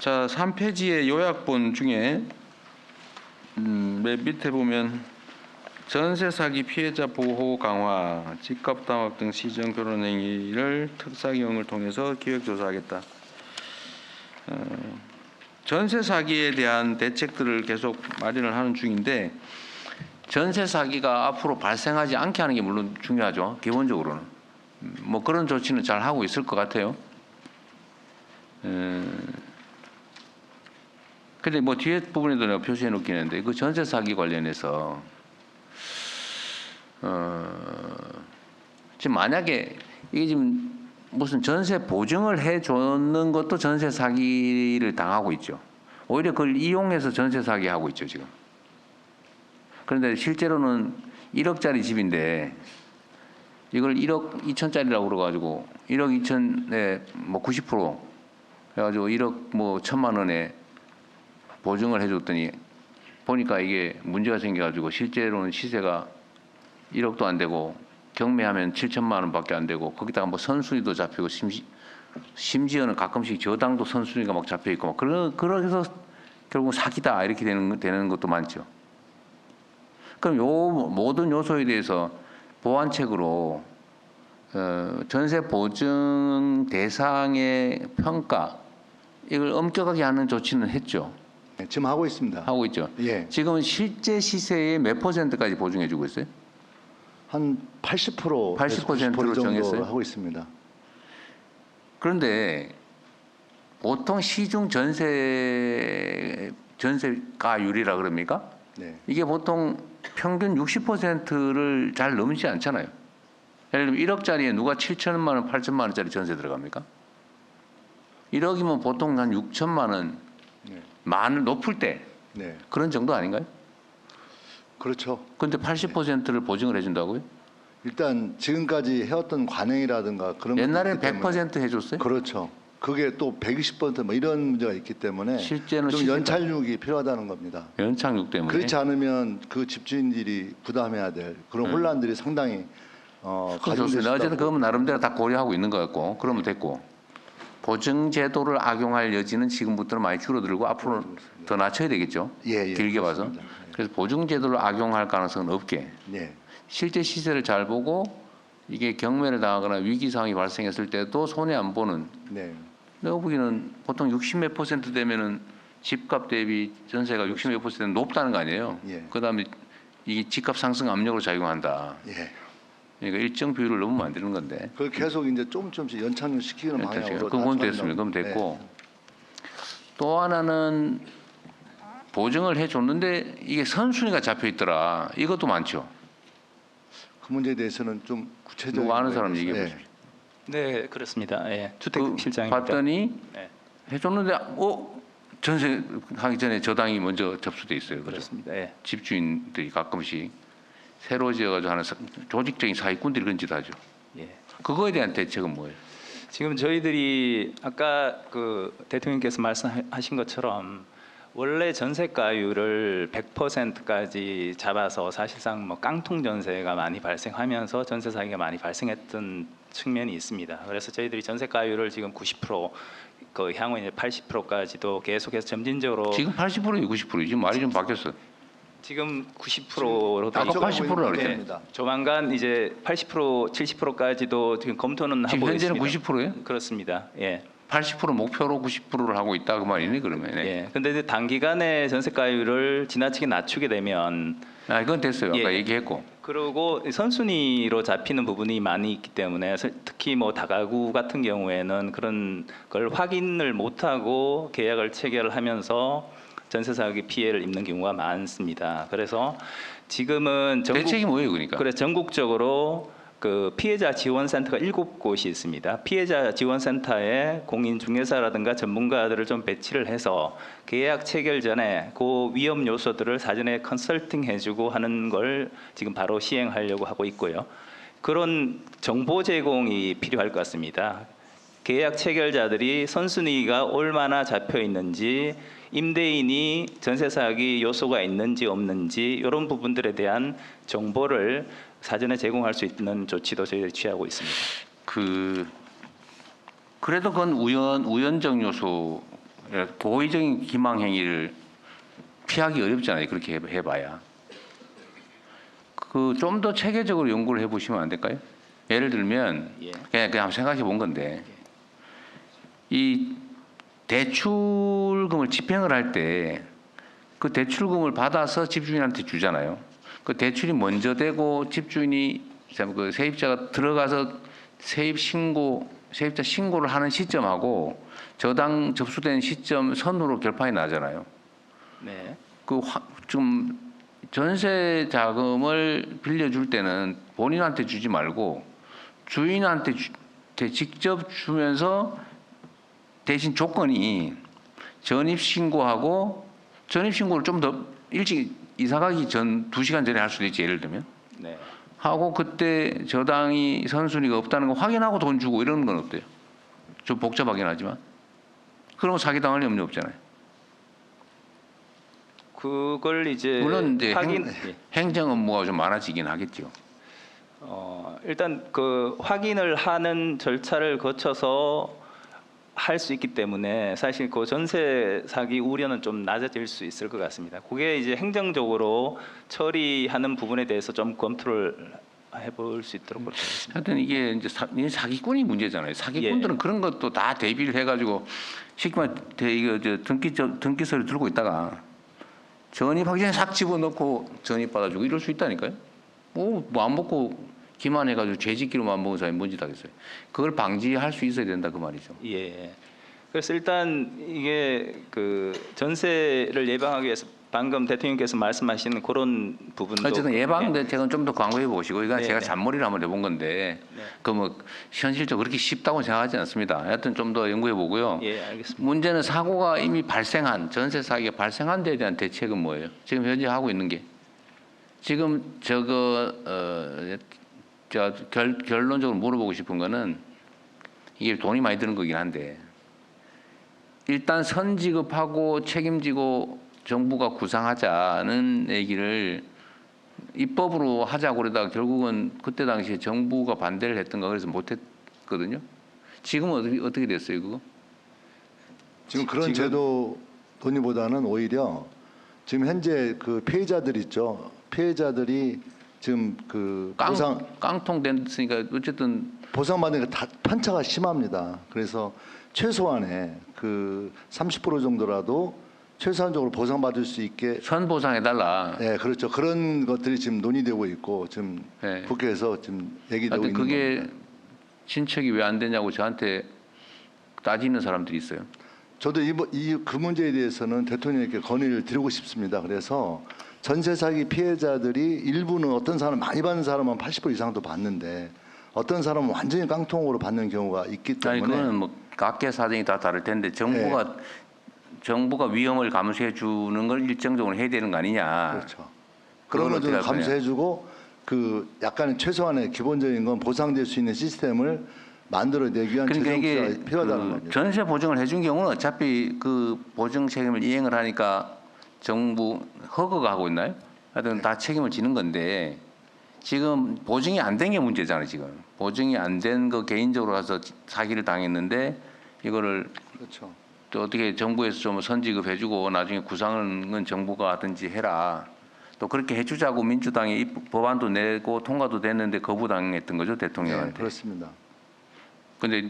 자, 3페이지의 요약본 중에 맨 밑에 보면 전세 사기 피해자 보호 강화, 집값 담합 등 시정 결혼 행위를 특사경을 통해서 기획 조사하겠다. 전세 사기에 대한 대책들을 계속 마련을 하는 중인데, 전세 사기가 앞으로 발생하지 않게 하는 게 물론 중요하죠. 기본적으로는 뭐 그런 조치는 잘 하고 있을 것 같아요. 근데 뭐 뒤에 부분에도 내가 표시해 놓긴 했는데, 그 전세 사기 관련해서 지금 만약에 이게 지금 무슨 전세 보증을 해 줬는 것도 전세 사기를 당하고 있죠. 오히려 그걸 이용해서 전세 사기 하고 있죠, 지금. 그런데 실제로는 1억짜리 집인데 이걸 1억 2천짜리라고 그래가지고 1억 2천에 뭐 90% 해가지고 1억 뭐 1천만 원에 보증을 해줬더니 보니까 이게 문제가 생겨가지고 실제로는 시세가 1억도 안 되고 경매하면 7천만 원밖에 안 되고, 거기다가 뭐 선순위도 잡히고 심지어는 가끔씩 저당도 선순위가 막 잡혀 있고 막 그래서 결국 사기다 이렇게 되는 것도 많죠. 그럼 요 모든 요소에 대해서 보완책으로 전세 보증 대상의 평가, 이걸 엄격하게 하는 조치는 했죠. 네, 지금 하고 있습니다. 하고 있죠. 예. 지금은 실제 시세의 몇 %까지 보증해주고 있어요? 한 80%, 80%로 정도 정했어요? 하고 있습니다. 그런데 보통 시중 전세가율이라 그럽니까? 네. 이게 보통 평균 60%를 잘 넘지 않잖아요. 예를 들면 1억짜리에 누가 7천만 원, 8천만 원짜리 전세 들어갑니까? 1억이면 보통 한 6천만 원, 네. 높을 때 네. 그런 정도 아닌가요? 그렇죠. 근데 80%를 보증을 해준다고요? 일단 지금까지 해왔던 관행이라든가 그런 옛날엔 것들 때문에 100% 해줬어요? 그렇죠. 그게 또 120%뭐 이런 문제가 있기 때문에 실제는 좀 시세가- 연착륙이 필요하다는 겁니다. 연착륙 때문에. 그렇지 않으면 그 집주인들이 부담해야 될 그런 혼란들이 상당히 그건 좋습니다. 어쨌든 그건 나름대로 다 고려하고 있는 것 같고, 그러면 됐고, 보증 제도를 악용할 여지는 지금부터는 많이 줄어들고 앞으로 더 낮춰야 되겠죠. 예, 길게 봐서. 그렇습니다. 그래서 보증 제도를 악용할 가능성은 없게, 예. 실제 시세를 잘 보고 이게 경매를 당하거나 위기 상황이 발생했을 때도 손해 안 보는. 네. 내가 보기에는 보통 60몇 % 되면은 집값 대비 전세가 60몇 % 높다는 거 아니에요. 예. 그다음에 이게 집값 상승 압력으로 작용한다. 예. 그러니까 일정 비율을 너무 만드는 건데. 그걸 계속 이제 조금씩 연착륙 시키는 방향으로. 그건 됐습니다. 그럼 됐고, 또 하나는 보증을 해줬는데 이게 선순위가 잡혀 있더라. 이것도 많죠. 그 문제에 대해서는 좀 구체적인. 누구 아는 사람 거에 얘기해 대해서, 보십시오. 네, 그렇습니다. 예, 그 주택실장입니다. 봤더니 네, 해줬는데 전세 하기 전에 저당이 먼저 접수돼 있어요. 그래서 그렇습니다. 예. 집주인들이 가끔씩 새로 지어가지고 하는 조직적인 사기꾼들이 그런 짓 하죠. 예. 그거에 대한 대책은 뭐예요? 지금 저희들이 아까 그 대통령께서 말씀하신 것처럼 원래 전세가율을 100%까지 잡아서 사실상 뭐 깡통 전세가 많이 발생하면서 전세 사기가 많이 발생했던 측면이 있습니다. 그래서 저희들이 전세가율을 지금 90%, 그 향후 이제 80%까지도 계속해서 점진적으로 지금 80%이 90%지 말이 좀 바뀌었어. 지금 90%로 아까 80%라 그랬잖아요. 조만간 이제 80%, 70%까지도 지금 검토는 지금 하고 현재는 있습니다. 90%예요? 그렇습니다. 예. 80% 목표로 90%를 하고 있다 그 말이네 그러면. 예. 근데 이제 단기간에 전세가율을 지나치게 낮추게 되면 이건 됐어요. 아까 예. 얘기했고. 그리고 선순위로 잡히는 부분이 많이 있기 때문에 특히 뭐 다가구 같은 경우에는 그런 걸 확인을 못하고 계약을 체결하면서 전세 사기 피해를 입는 경우가 많습니다. 그래서 지금은 대책이 뭐예요, 그러니까? 그래 전국적으로 그 피해자 지원센터가 7곳이 있습니다. 피해자 지원센터에 공인중개사라든가 전문가들을 좀 배치를 해서 계약 체결 전에 그 위험 요소들을 사전에 컨설팅 해주고 하는 걸 지금 바로 시행하려고 하고 있고요. 그런 정보 제공이 필요할 것 같습니다. 계약 체결자들이 선순위가 얼마나 잡혀 있는지, 임대인이 전세 사기 요소가 있는지 없는지 이런 부분들에 대한 정보를 사전에 제공할 수 있는 조치도 저희들이 취하고 있습니다. 그래도 그건 우연적 요소 고의적인 기망 행위를 피하기 어렵잖아요. 그렇게 해봐야. 그 좀 더 체계적으로 연구를 해보시면 안 될까요? 예를 들면 예. 그냥 생각해 본 건데 이 대출금을 집행을 할 때 그 대출금을 받아서 집주인한테 주잖아요. 그 대출이 먼저 되고 집주인이 그 세입자가 들어가서 세입자 신고를 하는 시점하고 저당 접수된 시점 선으로 결판이 나잖아요. 네. 좀 전세 자금을 빌려줄 때는 본인한테 주지 말고 주인한테 직접 주면서 대신 조건이 전입신고하고 전입신고를 좀 더 일찍 이사가기 전 2시간 전에 할 수도 있지, 예를 들면. 네. 하고 그때 저당이 선순위가 없다는 거 확인하고 돈 주고 이러는 건 어때요? 좀 복잡하긴 하지만. 그러면 사기당할 염려 없잖아요. 그걸 이제 물론 이제 확인 행정 업무가 좀 많아지긴 하겠죠. 일단 그 확인을 하는 절차를 거쳐서 할 수 있기 때문에 사실 그 전세 사기 우려는 좀 낮아질 수 있을 것 같습니다. 그게 이제 행정적으로 처리하는 부분에 대해서 좀 검토를 해볼 수 있도록 그렇게 하겠습니다. 하여튼 이게 이제 사기꾼이 문제잖아요. 사기꾼들은 예. 그런 것도 다 대비를 해가지고 쉽게 말해 이거 등기서를 들고 있다가 전입하기 전에 싹 집어넣고 전입 받아주고 이럴 수 있다니까요. 뭐 안 먹고 기만해가지고 죄짓기로만 먹은 사람이 뭔지 하겠어요. 그걸 방지할 수 있어야 된다 그 말이죠. 예. 그래서 일단 이게 그 전세를 예방하기 위해서 방금 대통령께서 말씀하시는 그런 부분도 어쨌든 예방 대책은 좀 더 강구해 보시고 이건 네, 제가 네. 잔머리를 한번 해본 건데 네. 그 뭐 현실적으로 그렇게 쉽다고 생각하지 않습니다. 하여튼 좀 더 연구해 보고요. 예, 알겠습니다. 문제는 사고가 이미 발생한 전세 사기가 발생한 데에 대한 대책은 뭐예요? 지금 현재 하고 있는 게 지금 결론적으로 물어보고 싶은 거는 이게 돈이 많이 드는 거긴 한데 일단 선지급하고 책임지고 정부가 구상하자는 얘기를 입법으로 하자고 그러다가 결국은 그때 당시에 정부가 반대를 했던가 그래서 못했거든요. 지금은 어떻게 됐어요 그거? 지금 그런 제도 논의보다는 오히려 지금 현재 그 피해자들 있죠. 피해자들이 지금 그 깡통 됐으니까 어쨌든 보상받는 게 다 편차가 심합니다. 그래서 최소한의 그 30% 정도라도 최소한적으로 보상받을 수 있게 선보상해달라. 네, 그렇죠. 그런 것들이 지금 논의되고 있고 지금 네. 국회에서 지금 얘기되고 하여튼 있는 그게 겁니다. 신척이 왜 안 되냐고 저한테 따지는 사람들이 있어요. 저도 그 문제에 대해서는 대통령님께 건의를 드리고 싶습니다. 그래서 전세 사기 피해자들이 일부는 어떤 사람 많이 받는 사람은 80% 이상도 받는데 어떤 사람은 완전히 깡통으로 받는 경우가 있기 때문에 아니 그거는 뭐 각계 사정이 다 다를 텐데 정부가 위험을 감수해 주는 걸 일정적으로 해야 되는 거 아니냐. 그렇죠. 그런 걸 좀 어떻게 할 거냐. 감수해주고 그 약간의 최소한의 기본적인 건 보상될 수 있는 시스템을 만들어내기 위한 그러니까 재정 이게 투자가 필요하다는 겁니다. 전세 보증을 해준 경우는 어차피 그 보증 책임을 이행을 하니까 정부 허가가 하고 있나요? 하여튼 다 책임을 지는 건데 지금 보증이 안 된 게 문제잖아요. 지금 보증이 안 된 거 개인적으로 가서 사기를 당했는데 이거를 그렇죠. 또 어떻게 정부에서 좀 선지급해주고 나중에 구상은 정부가 하든지 해라. 또 그렇게 해주자고 민주당이 법안도 내고 통과도 됐는데 거부당했던 거죠 네, 대통령한테. 그렇습니다. 근데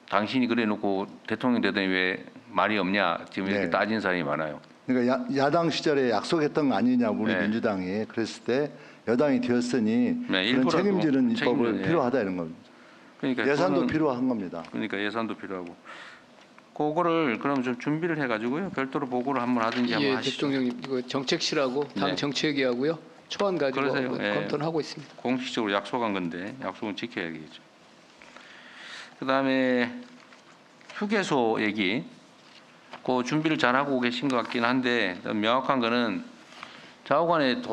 당신이 그래놓고 대통령 되더니 왜 말이 없냐 지금 이렇게 네. 따진 사람이 많아요. 그러니까 야당 시절에 약속했던 거 아니냐 우리 네. 민주당이 그랬을 때 여당이 되었으니 네, 그런 일부라도 책임지는 입법을 책임져, 예. 필요하다 이런 겁니다. 그러니까 예산도 그거는- 필요한 겁니다. 그러니까 예산도 필요하고 그거를 그럼 좀 준비를 해가지고요 별도로 보고를 한번 하든지 한번 예, 하시죠. 대통령님 이거 정책실하고 당 네. 정책위하고요 초안 가지고 그러세요. 한번 예. 검토를 하고 있습니다. 공식적으로 약속한 건데 약속은 지켜야겠죠. 그다음에 휴게소 얘기, 그 준비를 잘 하고 계신 것 같긴 한데 명확한 거는 좌우간에 도로